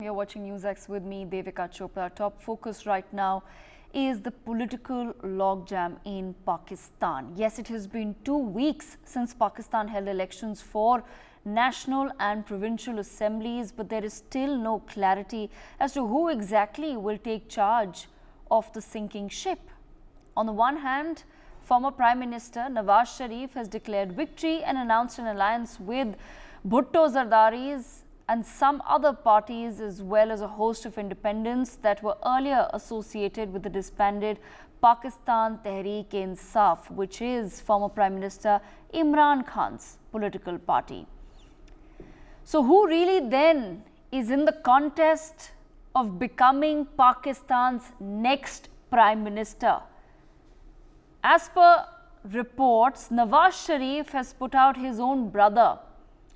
You're watching NewsX with me, Devika Chopra. Top focus right now is the political logjam in Pakistan. Yes, it has been 2 weeks since Pakistan held elections for national and provincial assemblies, but there is still no clarity as to who exactly will take charge of the sinking ship. On the one hand, former Prime Minister Nawaz Sharif has declared victory and announced an alliance with Bhutto Zardari's and some other parties, as well as a host of independents that were earlier associated with the disbanded Pakistan Tehreek-e-Insaf, which is former Prime Minister Imran Khan's political party. So who really then is in the contest of becoming Pakistan's next Prime Minister? As per reports, Nawaz Sharif has put out his own brother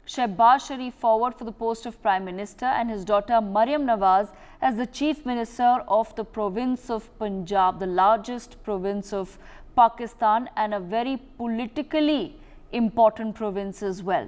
Shehbaz Sharif forward for the post of Prime Minister and his daughter Maryam Nawaz as the Chief Minister of the province of Punjab, the largest province of Pakistan and a very politically important province as well.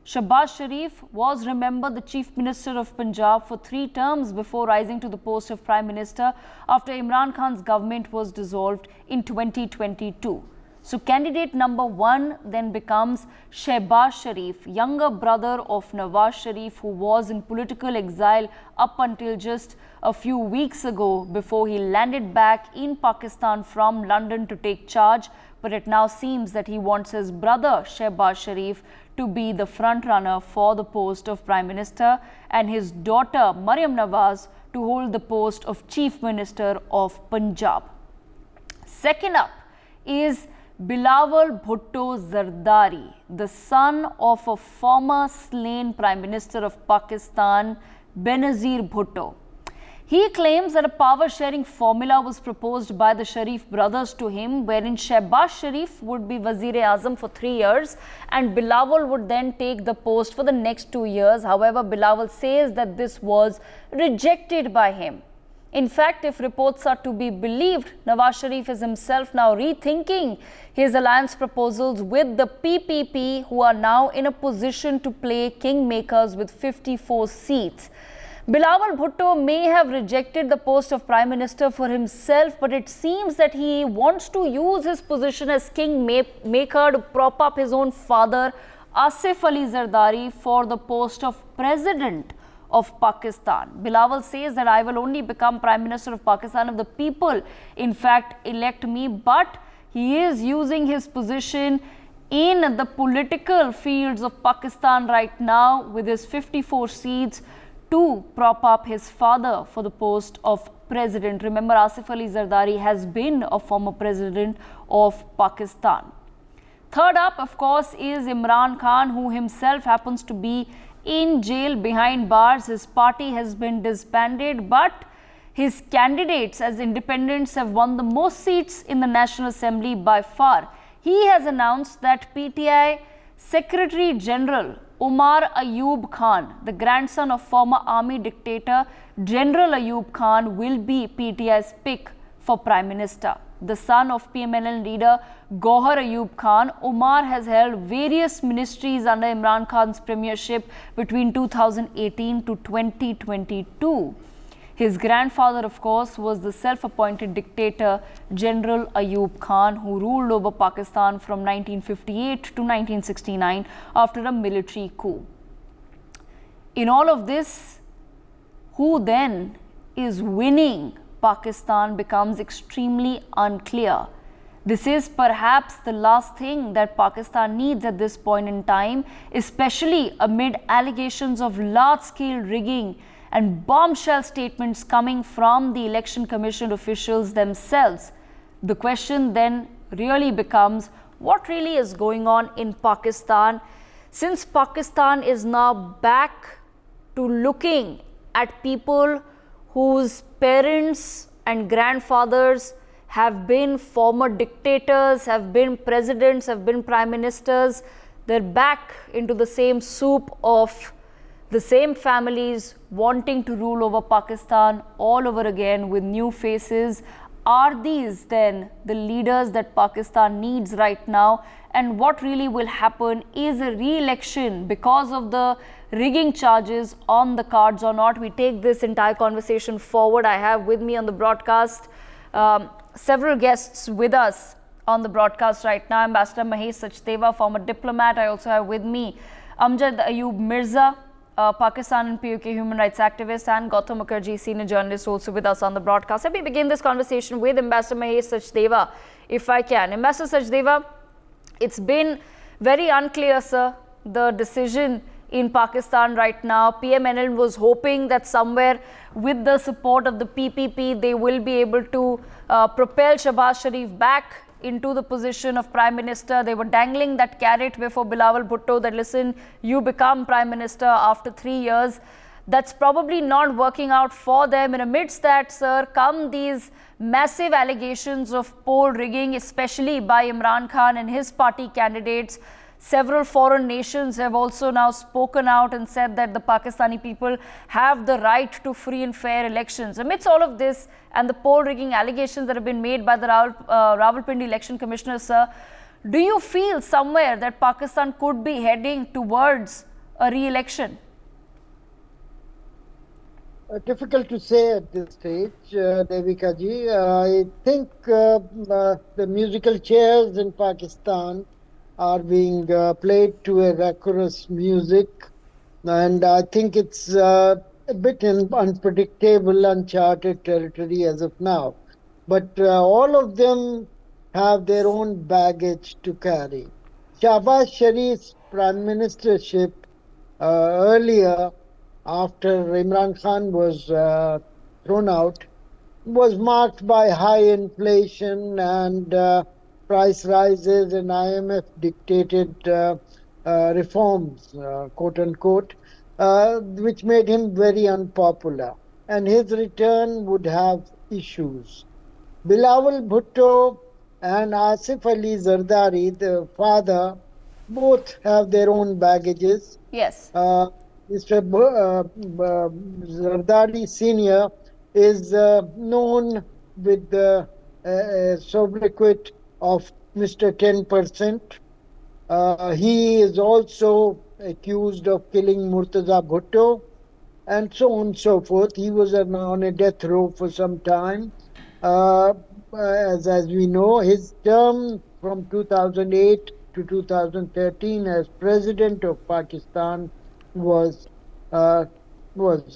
Shehbaz Sharif was, remember, the Chief Minister of Punjab for 3 terms before rising to the post of Prime Minister after Imran Khan's government was dissolved in 2022. So candidate number 1 then becomes Shehbaz Sharif, younger brother of Nawaz Sharif, who was in political exile up until just a few weeks ago before he landed back in Pakistan from London to take charge. But it now seems that he wants his brother Shehbaz Sharif to be the front runner for the post of Prime Minister and his daughter Maryam Nawaz to hold the post of Chief Minister of Punjab. Second up is Bilawal Bhutto Zardari, the son of a former slain Prime Minister of Pakistan, Benazir Bhutto. He claims that a power-sharing formula was proposed by the Sharif brothers to him, wherein Shehbaz Sharif would be Wazir-e-Azam for 3 years and Bilawal would then take the post for the next 2 years. However, Bilawal says that this was rejected by him. In fact, if reports are to be believed, Nawaz Sharif is himself now rethinking his alliance proposals with the PPP, who are now in a position to play kingmakers with 54 seats. Bilawal Bhutto may have rejected the post of Prime Minister for himself, but it seems that he wants to use his position as kingmaker to prop up his own father, Asif Ali Zardari, for the post of President of Pakistan. Bilawal says that I will only become Prime Minister of Pakistan if the people in fact elect me, but he is using his position in the political fields of Pakistan right now with his 54 seats to prop up his father for the post of President. Remember, Asif Ali Zardari has been a former President of Pakistan. Third up, of course, is Imran Khan, who himself happens to be in jail behind bars. His party has been disbanded, but his candidates as independents have won the most seats in the National Assembly by far. He has announced that PTI Secretary General Omar Ayub Khan, the grandson of former army dictator General Ayub Khan, will be PTI's pick for Prime Minister. The son of PMNL leader Gohar Ayub Khan, Omar has held various ministries under Imran Khan's premiership between 2018 to 2022. His grandfather, of course, was the self-appointed dictator General Ayub Khan, who ruled over Pakistan from 1958 to 1969 after a military coup. In all of this, who then is winning Pakistan becomes extremely unclear. This is perhaps the last thing that Pakistan needs at this point in time, especially amid allegations of large-scale rigging and bombshell statements coming from the Election Commission officials themselves. The question then really becomes, what really is going on in Pakistan? Since Pakistan is now back to looking at people whose parents and grandfathers have been former dictators, have been presidents, have been prime ministers. They're back into the same soup of the same families wanting to rule over Pakistan all over again with new faces. Are these then the leaders that Pakistan needs right now and what really will happen. Is a re-election because of the rigging charges on the cards or not? We take this entire conversation forward. I have with me on the broadcast several guests with us on the broadcast right now. Ambassador Mahesh Sachdeva, former diplomat. I also have with me Amjad Ayub Mirza, Pakistan and PUK human rights activist, and Gautam Mukherjee, senior journalist, also with us on the broadcast. Let me begin this conversation with Ambassador Mahesh Sachdeva, if I can. Ambassador Sachdeva, it's been very unclear, sir, the decision in Pakistan right now. PMNL was hoping that somewhere with the support of the PPP, they will be able to propel Shahbaz Sharif back into the position of Prime Minister. They were dangling that carrot before Bilawal Bhutto that, listen, you become Prime Minister after 3 years. That's probably not working out for them. And amidst that, sir, come these massive allegations of poll rigging, especially by Imran Khan and his party candidates. Several foreign nations have also now spoken out and said that the Pakistani people have the right to free and fair elections. Amidst all of this and the poll rigging allegations that have been made by the Rawalpindi election commissioner, sir, do you feel somewhere that Pakistan could be heading towards a re-election? Difficult to say at this stage, Devika ji. I think the musical chairs in Pakistan are being played to a rancorous music, and I think it's a bit unpredictable, uncharted territory as of now. But all of them have their own baggage to carry. Shahbaz Sharif's prime ministership earlier, after Imran Khan was thrown out, was marked by high inflation and price rises and IMF dictated reforms, quote unquote, which made him very unpopular. And his return would have issues. Bilawal Bhutto and Asif Ali Zardari, the father, both have their own baggages. Yes. Mr. Zardari Sr. is known with the sobriquet of Mr. 10%. He is also accused of killing Murtaza Bhutto and so on and so forth. He was on a death row for some time. As we know, his term from 2008 to 2013 as President of Pakistan was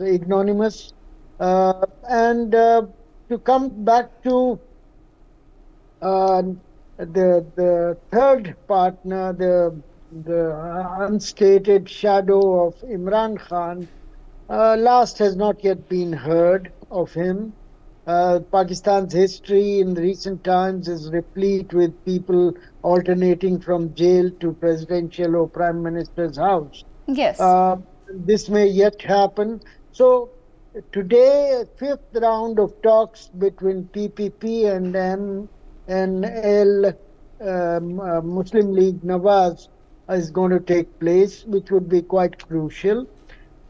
ignominious. And to come back to the third partner, the unstated shadow of Imran Khan, last has not yet been heard of him. Pakistan's history in recent times is replete with people alternating from jail to presidential or prime minister's house. Yes. This may yet happen. So today, fifth round of talks between PPP and MNL, Muslim League Nawaz, is going to take place, which would be quite crucial.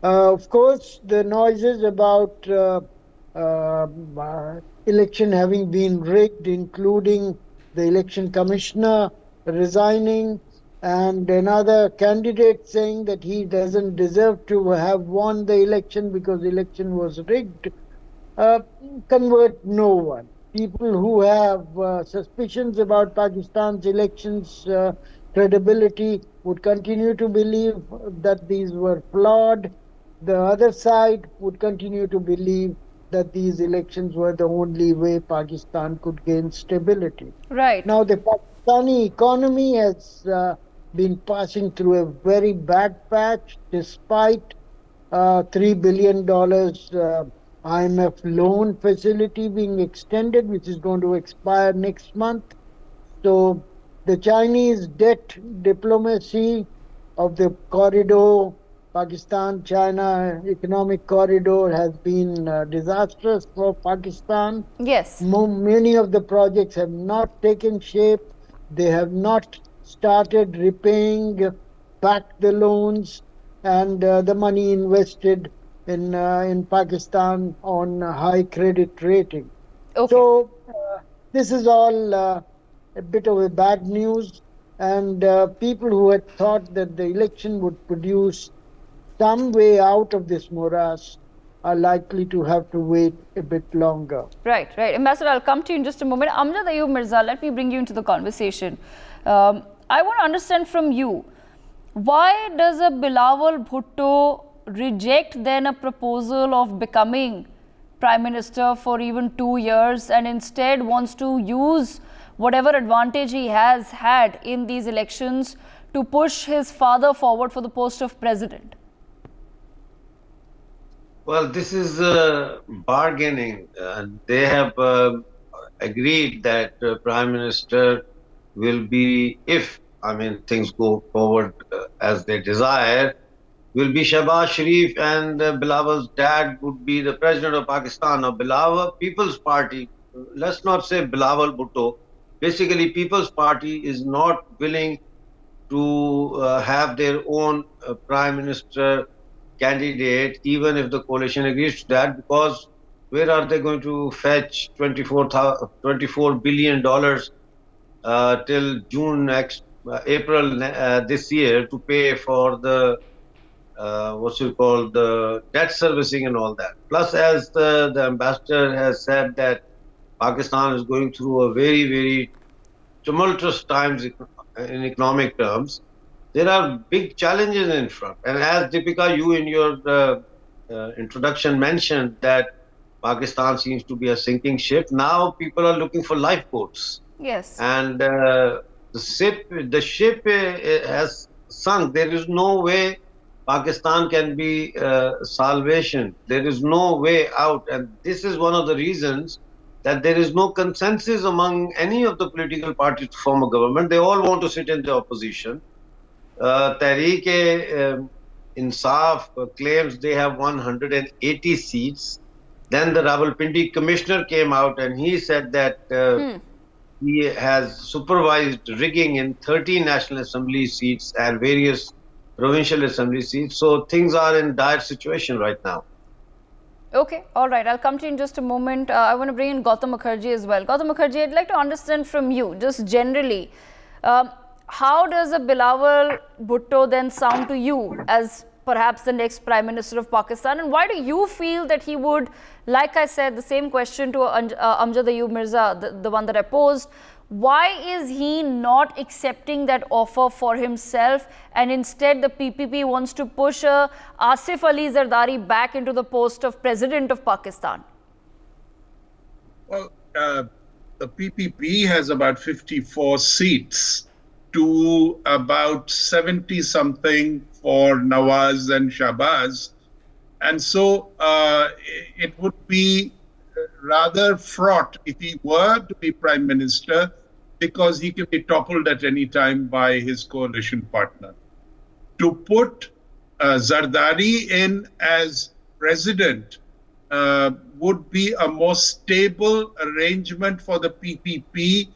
Of course, the noises about election having been rigged, including the election commissioner resigning and another candidate saying that he doesn't deserve to have won the election because the election was rigged, convert no one. People who have suspicions about Pakistan's elections credibility would continue to believe that these were flawed. The other side would continue to believe that these elections were the only way Pakistan could gain stability. Right. Now, the Pakistani economy has been passing through a very bad patch despite $3 billion IMF loan facility being extended, which is going to expire next month. So the Chinese debt diplomacy of the corridor, Pakistan-China economic corridor, has been disastrous for Pakistan. Yes. Many of the projects have not taken shape. They have not started repaying back the loans and the money invested in Pakistan on high credit rating. Okay. So this is all a bit of a bad news. And people who had thought that the election would produce some way out of this morass are likely to have to wait a bit longer. Right, right. Ambassador, I'll come to you in just a moment. Amjad Ayub Mirza, let me bring you into the conversation. I want to understand from you, why does a Bilawal Bhutto reject then a proposal of becoming Prime Minister for even 2 years and instead wants to use whatever advantage he has had in these elections to push his father forward for the post of President? Well, this is bargaining. They have agreed that Prime Minister will be, if things go forward as they desire, will be Shehbaz Sharif, and Bilawal's dad would be the President of Pakistan. Now, Bilawal People's Party, let's not say Bilawal Bhutto, basically People's Party is not willing to have their own Prime Minister candidate, even if the coalition agrees to that, because where are they going to fetch $24 billion till June April this year to pay for the the debt servicing and all that. Plus, as the ambassador has said, that Pakistan is going through a very, very tumultuous times in economic terms. There are big challenges in front. And as Deepika, you in your introduction mentioned that Pakistan seems to be a sinking ship. Now people are looking for lifeboats. Yes. And the ship has sunk. There is no way Pakistan can be salvation. There is no way out. And this is one of the reasons that there is no consensus among any of the political parties to form a government. They all want to sit in the opposition. Tehreek-e-Insaf claims they have 180 seats. Then the Rawalpindi commissioner came out and he said that he has supervised rigging in 30 National Assembly seats and various provincial assembly seats. So things are in dire situation right now. Okay, all right. I'll come to you in just a moment. I want to bring in Gautam Mukherjee as well. Gautam Mukherjee, I'd like to understand from you, just generally, how does a Bilawal Bhutto then sound to you as perhaps the next Prime Minister of Pakistan? And why do you feel that he would, like I said, the same question to Amjad Ayub Mirza, the one that I posed, why is he not accepting that offer for himself, and instead the PPP wants to push Asif Ali Zardari back into the post of President of Pakistan? Well, the PPP has about 54 seats to about 70 something for Nawaz and Shahbaz. And so it would be rather fraught if he were to be Prime Minister, because he can be toppled at any time by his coalition partner. To put Zardari in as president would be a more stable arrangement for the PPP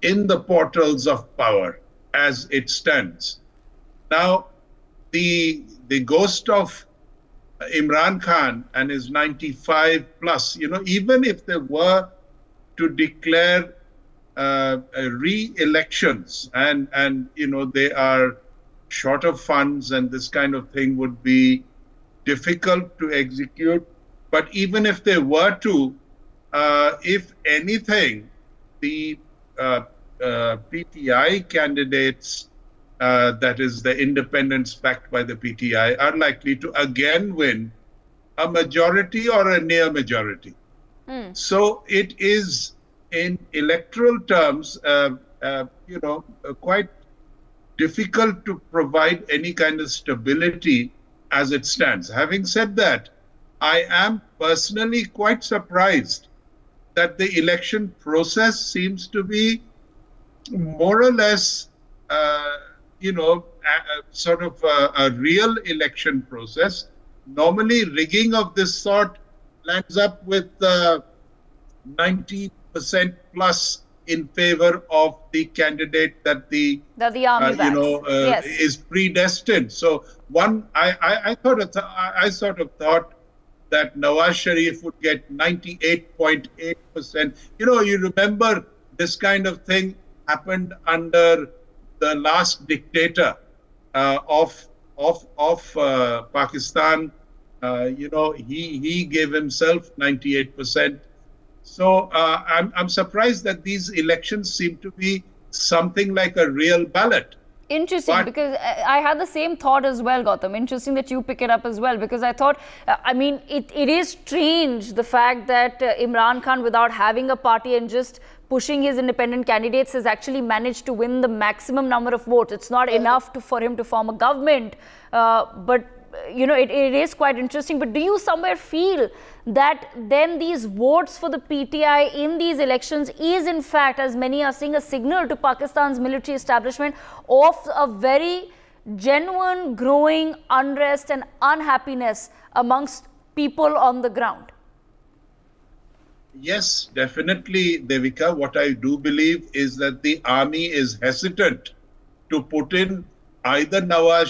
in the portals of power as it stands. Now, the ghost of Imran Khan and his 95 plus, even if they were to declare re-elections and they are short of funds and this kind of thing would be difficult to execute. But even if they were to, if anything, the PTI candidates, that is the independents backed by the PTI, are likely to again win a majority or a near majority. So it is, in electoral terms, quite difficult to provide any kind of stability as it stands. Having said that, I am personally quite surprised that the election process seems to be more or less, sort of a real election process. Normally, rigging of this sort lands up with 90% plus in favor of the candidate that the army yes. is predestined. So I sort of thought that Nawaz Sharif would get 98.8%. You remember this kind of thing happened under the last dictator of Pakistan. He gave himself 98%. So I'm surprised that these elections seem to be something like a real ballot. Interesting, But- because I had the same thought as well, Gautam. Interesting that you pick it up as well, because I thought, it is strange the fact that Imran Khan, without having a party and just pushing his independent candidates, has actually managed to win the maximum number of votes. It's not enough for him to form a government, but it is quite interesting. But do you somewhere feel that then these votes for the PTI in these elections is in fact, as many are saying, a signal to Pakistan's military establishment of a very genuine growing unrest and unhappiness amongst people on the ground? Yes, definitely, Devika. What I do believe is that the army is hesitant to put in either Nawaz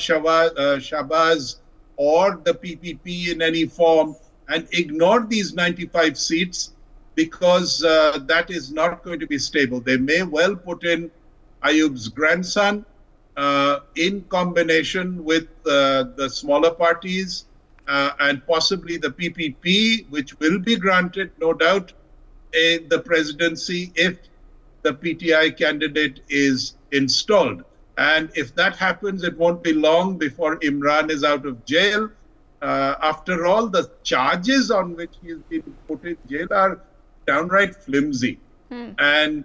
Shahbaz or the PPP in any form and ignore these 95 seats because that is not going to be stable. They may well put in Ayub's grandson in combination with the smaller parties and possibly the PPP, which will be granted, no doubt, the presidency if the PTI candidate is installed. And if that happens, it won't be long before Imran is out of jail. After all, the charges on which he has been put in jail are downright flimsy and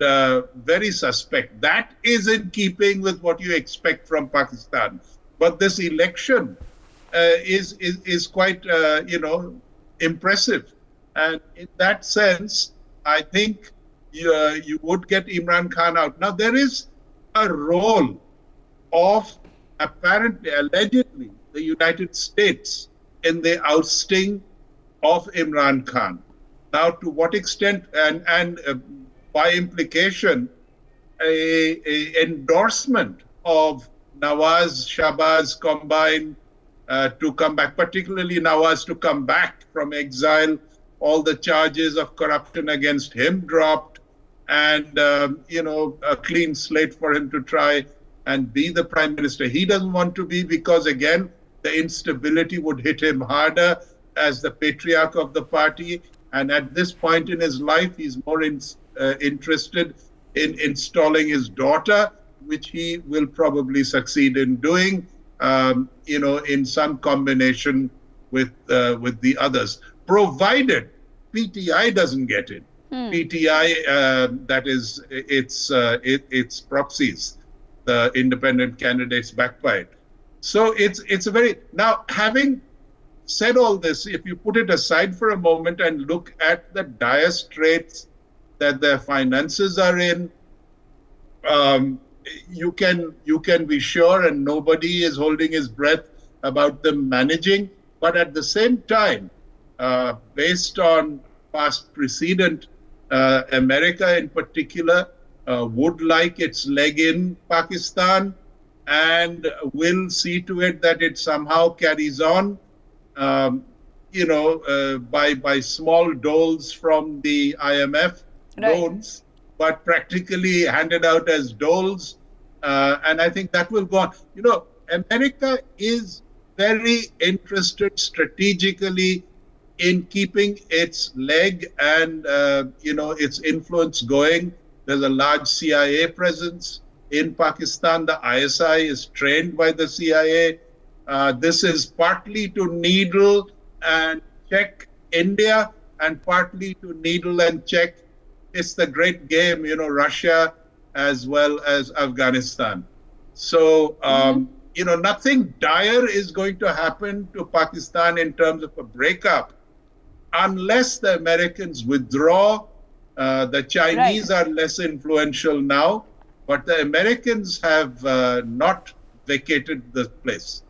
very suspect. That is in keeping with what you expect from Pakistan. But this election is quite, impressive. And in that sense, I think you would get Imran Khan out. Now, there is a role of apparently, allegedly, the United States in the ousting of Imran Khan. Now, to what extent, and by implication, a endorsement of Nawaz Shahbaz combined to come back, particularly Nawaz to come back from exile, all the charges of corruption against him dropped, and a clean slate for him to try and be the prime minister. He doesn't want to be because, again, the instability would hit him harder as the patriarch of the party. And at this point in his life, he's more interested in installing his daughter, which he will probably succeed in doing, in some combination with the others, provided PTI doesn't get in. PTI, that is, its proxies, the independent candidates backed by it. So it's a very, now having said all this, if you put it aside for a moment and look at the dire straits that their finances are in, you can be sure, and nobody is holding his breath about them managing. But at the same time, based on past precedent, America in particular would like its leg in Pakistan and will see to it that it somehow carries on, by small doles from the IMF loans, but practically handed out as doles. And I think that will go on. America is very interested strategically in keeping its leg and, its influence going. There's a large CIA presence in Pakistan. The ISI is trained by the CIA. This is partly to needle and check India and partly to needle and check. It's the great game, Russia as well as Afghanistan. So, nothing dire is going to happen to Pakistan in terms of a breakup unless the Americans withdraw. The Chinese are less influential now, but the Americans have not vacated the place.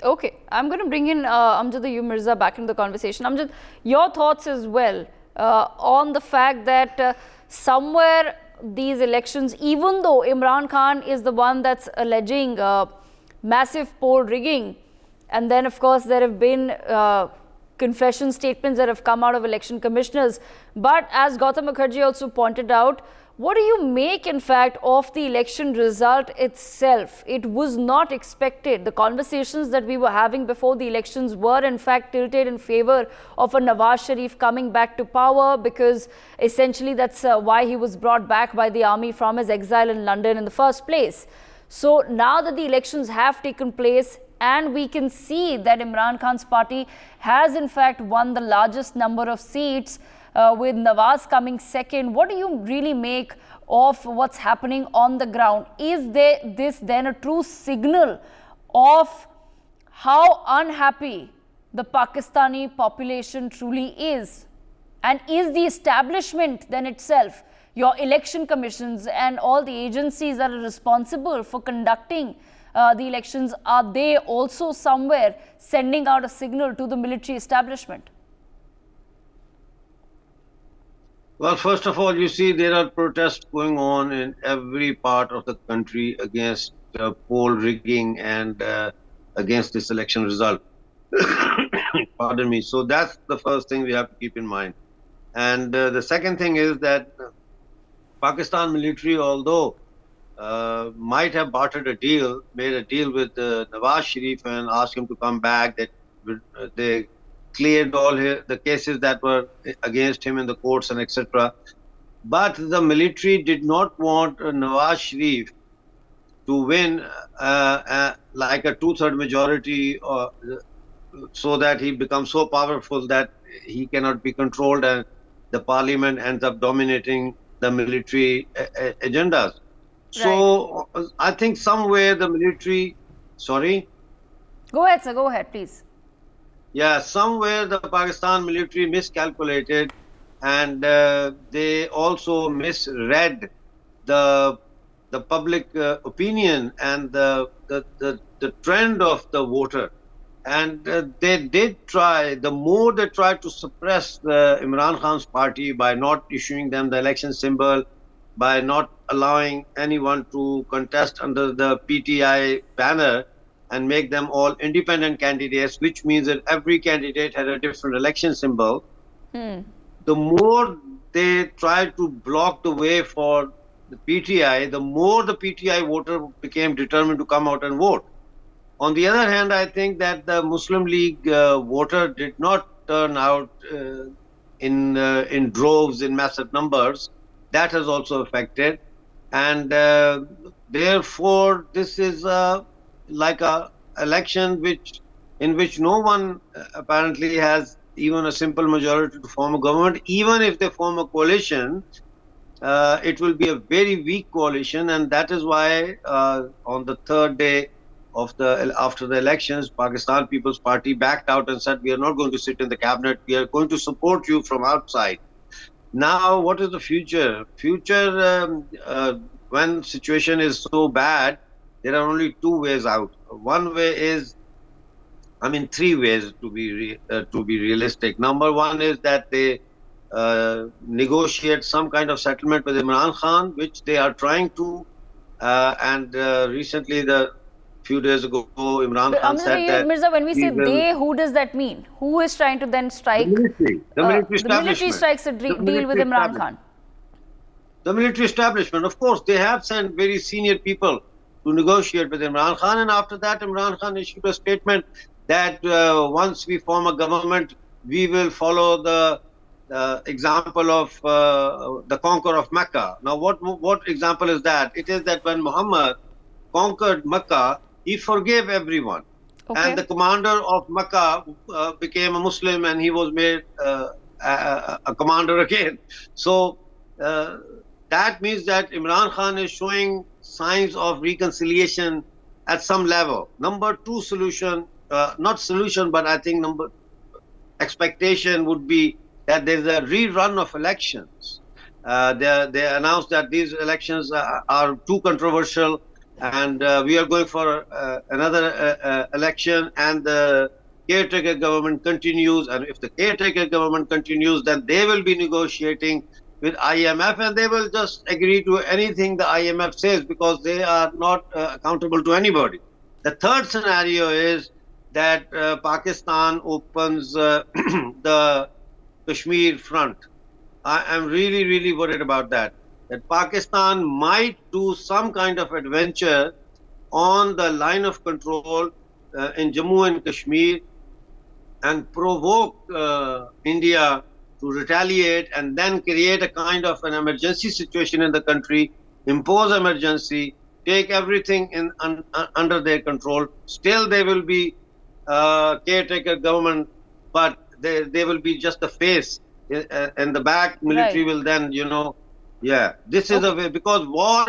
Okay, I'm going to bring in Amjad Ayub Mirza back into the conversation. Amjad, your thoughts as well on the fact that somewhere these elections, even though Imran Khan is the one that's alleging massive poll rigging, and then of course there have been confession statements that have come out of election commissioners, but as Gautam Mukherjee also pointed out, What do you make, in fact, of the election result itself? It was not expected. The conversations that we were having before the elections were, in fact, tilted in favor of a Nawaz Sharif coming back to power, because essentially that's why he was brought back by the army from his exile in London in the first place. So now that the elections have taken place, and we can see that Imran Khan's party has, in fact, won the largest number of seats, with Nawaz coming second, what do you really make of what's happening on the ground? Is this then a true signal of how unhappy the Pakistani population truly is? And is the establishment then itself, your election commissions and all the agencies that are responsible for conducting the elections, are they also somewhere sending out a signal to the military establishment? Well, first of all, you see there are protests going on in every part of the country against poll rigging and against this election result. Pardon me. So that's the first thing we have to keep in mind. And the second thing is that Pakistan military, although might have bartered a deal, made a deal with Nawaz Sharif and asked him to come back, that they cleared all the cases that were against him in the courts and etc. But the military did not want Nawaz Sharif to win like a two-third majority, so that he becomes so powerful that he cannot be controlled and the parliament ends up dominating the military agendas. So I think somewhere the military, sorry? Go ahead, sir. Go ahead, please. Yeah, somewhere the Pakistan military miscalculated, and they also misread the public opinion and the trend of the voter. And they did try, the more they tried to suppress the Imran Khan's party by not issuing them the election symbol, by not allowing anyone to contest under the PTI banner, and make them all independent candidates, which means that every candidate had a different election symbol. The more they tried to block the way for the PTI, the more the PTI voter became determined to come out and vote. On the other hand, I think that the Muslim League voter did not turn out in droves, in massive numbers. That has also affected. And therefore, this is like a election in which no one apparently has even a simple majority to form a government. Even if they form a coalition, it will be a very weak coalition, and that is why on the third day after the elections, Pakistan People's Party backed out and said, we are not going to sit in the cabinet, we are going to support you from outside. Now, what is the future? When situation is so bad, there are only two ways out. One way is, I mean, three ways to be realistic. Number one is that they negotiate some kind of settlement with Imran Khan, which they are trying to. And recently, few days ago, Imran Khan said that... Mirza, when we say they, who does that mean? Who is trying to then strike? The military. The military strikes a deal with Imran Khan. The military establishment, of course, they have sent very senior people to negotiate with Imran Khan, and after that, Imran Khan issued a statement that once we form a government, we will follow the example of the conqueror of Mecca. Now, what example is that? It is that when Muhammad conquered Mecca, he forgave everyone. Okay. And the commander of Mecca became a Muslim, and he was made a commander again. So that means that Imran Khan is showing signs of reconciliation at some level. Number two solution, not solution, but I think expectation would be that there's a rerun of elections. They announced that these elections are too controversial, and we are going for another election, and the caretaker government continues. And if the caretaker government continues, then they will be negotiating with IMF, and they will just agree to anything the IMF says, because they are not accountable to anybody. The third scenario is that Pakistan opens the Kashmir front. I am really, really worried about that. that Pakistan might do some kind of adventure on the line of control in Jammu and Kashmir and provoke India to retaliate and then create a kind of an emergency situation in the country, impose emergency, take everything under their control. Still, they will be caretaker government, but they will be just a face. And the back military Right. will then, yeah, this is a Okay. way, because war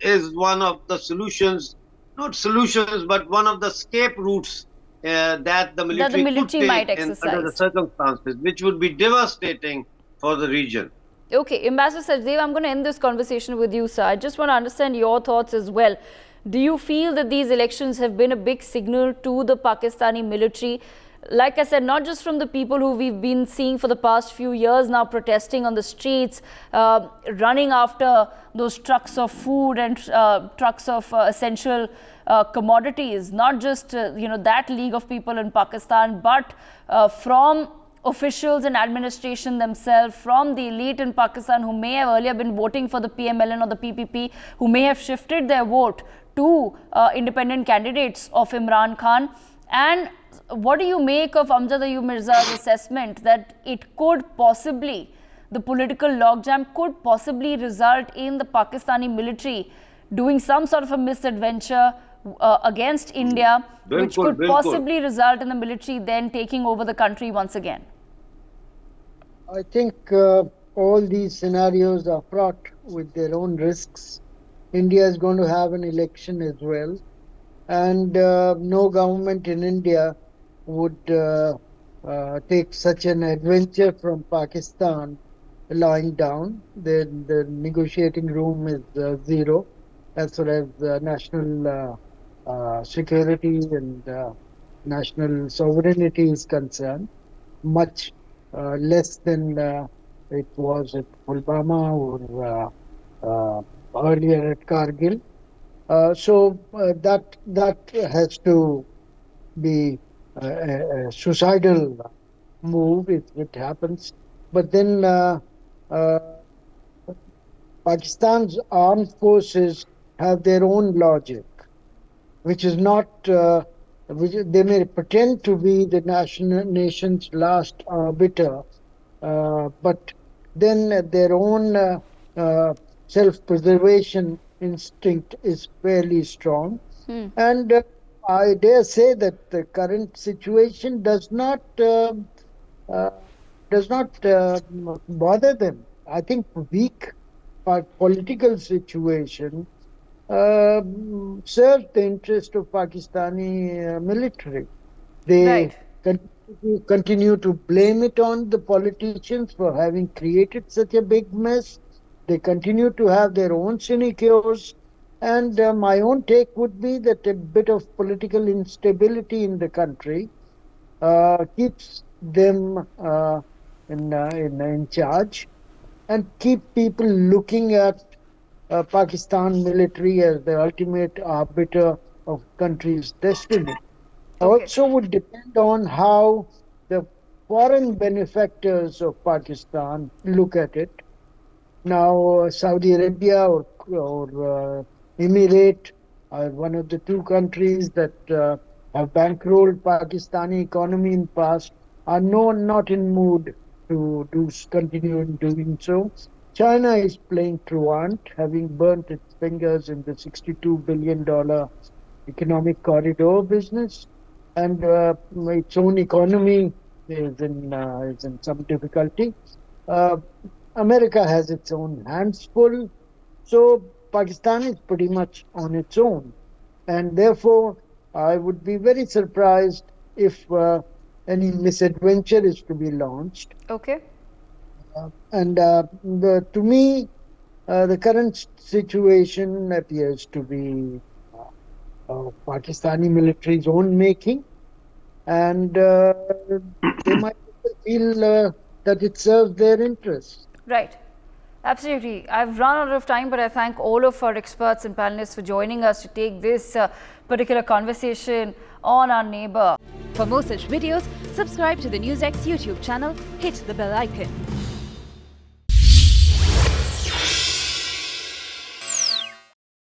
is one of the solutions, not solutions, but one of the escape routes that the That the military could military might take in under the exercise. circumstances, which would be devastating for the region. Okay, Ambassador Sachdev, I'm going to end this conversation with you, sir. I just want to understand your thoughts as well. Do you feel that these elections have been a big signal to the Pakistani military? Like I said, not just from the people who we've been seeing for the past few years now protesting on the streets, running after those trucks of food and trucks of essential commodities, not just that league of people in Pakistan, but from officials and administration themselves, from the elite in Pakistan who may have earlier been voting for the PMLN or the PPP, who may have shifted their vote to independent candidates of Imran Khan. And what do you make of Amjad Ayub Mirza's assessment that it could possibly, the political logjam could possibly result in the Pakistani military doing some sort of a misadventure against India, which Bilkul, could bilkul. possibly result in the military then taking over the country once again? I think all these scenarios are fraught with their own risks. India is going to have an election as well, and no government in India would take such an adventure from Pakistan lying down. The negotiating room is zero as far as national security and national sovereignty is concerned, much less than it was at Pulwama or earlier at Kargil. So that has to be a suicidal move if it happens. But then Pakistan's armed forces have their own logic, which is not, which they may pretend to be the nation's last arbiter, but then their own self-preservation instinct is fairly strong. And I dare say that the current situation does not bother them. I think weak political situation serves the interest of Pakistani military. They Right. continue to blame it on the politicians for having created such a big mess. They continue to have their own sinecures. And my own take would be that a bit of political instability in the country keeps them in charge and keep people looking at Pakistan military as the ultimate arbiter of country's destiny. Okay. Also would depend on how the foreign benefactors of Pakistan look at it. Now, Saudi Arabia or Emirate are one of the two countries that have bankrolled Pakistani economy in past, are not in mood to continue in doing so. China is playing truant, having burnt its fingers in the $62 billion economic corridor business, and its own economy is in some difficulty. America has its own hands full, so Pakistan is pretty much on its own, and therefore I would be very surprised if any misadventure is to be launched. Okay. And to me, the current situation appears to be Pakistani military's own making, and they might feel that it serves their interests. Right. Absolutely. I've run out of time, but I thank all of our experts and panelists for joining us to take this particular conversation on our neighbor. For more such videos, subscribe to the NewsX YouTube channel, hit the bell icon.